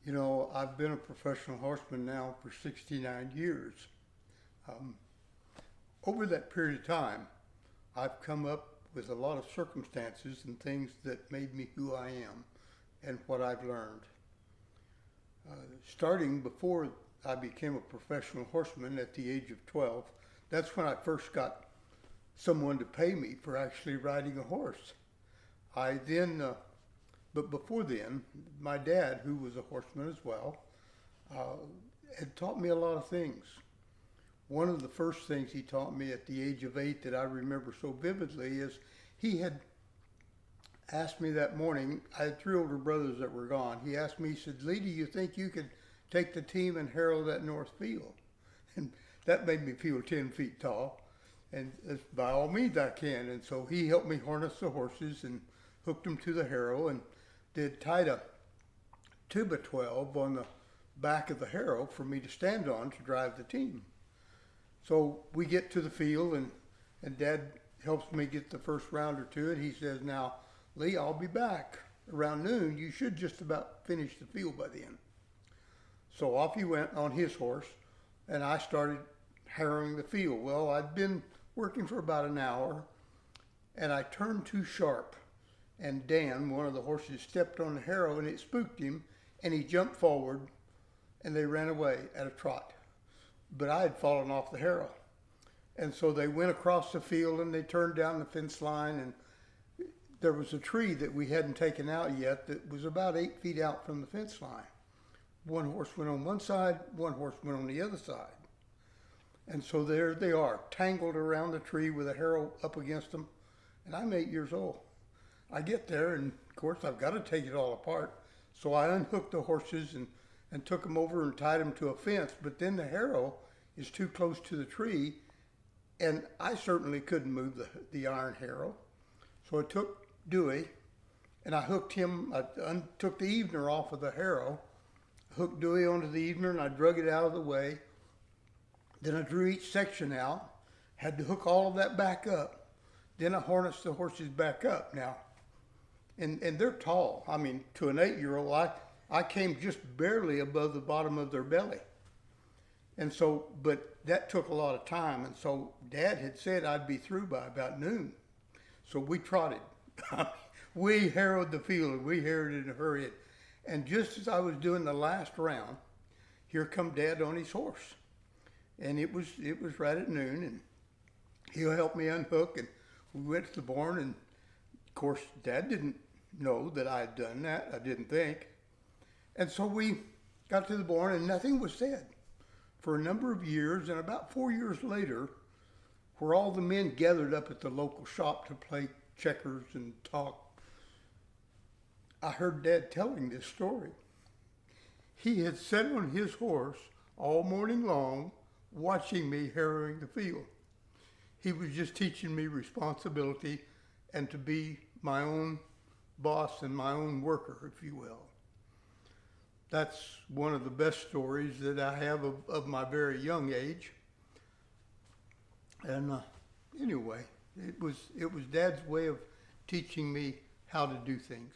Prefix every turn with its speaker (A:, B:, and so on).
A: You know, I've been a professional horseman now for 69 years. Um, Over that period of time, I've come up with a lot of circumstances and things that made me who I am and what I've learned. Starting before I became a professional horseman at the age of 12, that's when I first got someone to pay me for actually riding a horse. I then, but before then, my dad, who was a horseman as well, uh, had taught me a lot of things. One of the first things he taught me at the age of 8 that I remember so vividly is he had asked me that morning. I had three older brothers that were gone. He asked me, he said, "Lee, do you think you could take the team and harrow that north field?" And that made me feel 10 feet tall. And by all means I can. And so he helped me harness the horses and hooked them to the harrow and did tied a tuba 12 on the back of the harrow for me to stand on to drive the team. So we get to the field and Dad helps me get the first round or two, and he says, "Now, Lee, I'll be back around noon. You should just about finish the field by then." So off he went on his horse, and I started harrowing the field. Well, I'd been working for about an hour, and I turned too sharp, and Dan, one of the horses, stepped on the harrow, and it spooked him, and he jumped forward, and they ran away at a trot. But I had fallen off the harrow. And so they went across the field and they turned down the fence line, and there was a tree that we hadn't taken out yet that was about 8 feet out from the fence line. One horse went on one side, one horse went on the other side. And so there they are, tangled around the tree with a harrow up against them. And I'm 8 years old. I get there, and of course I've got to take it all apart. So I unhooked the horses and took them over and tied them to a fence. But then the harrow is too close to the tree, and I certainly couldn't move the iron harrow. So I took Dewey, and I hooked him. I took the evener off of the harrow, hooked Dewey onto the evener, and I drug it out of the way. Then I drew each section out, had to hook all of that back up. Then I harnessed the horses back up. Now, and they're tall. I mean, to an 8-year-old, I came just barely above the bottom of their belly. And so, but that took a lot of time. And so Dad had said I'd be through by about noon. So we trotted. We harrowed the field, and we harrowed it and hurried it. And just as I was doing the last round, here come Dad on his horse. And it was right at noon, and he'll help me unhook, and we went to the barn, and of course Dad didn't know that I had done that. I didn't think. And so we got to the barn, and nothing was said for a number of years. And about 4 years later, where all the men gathered up at the local shop to play checkers and talk, I heard Dad telling this story. He had sat on his horse all morning long watching me harrowing the field. He was just teaching me responsibility and to be my own boss and my own worker, if you will. That's one of the best stories that I have of my very young age. And anyway, it was Dad's way of teaching me how to do things.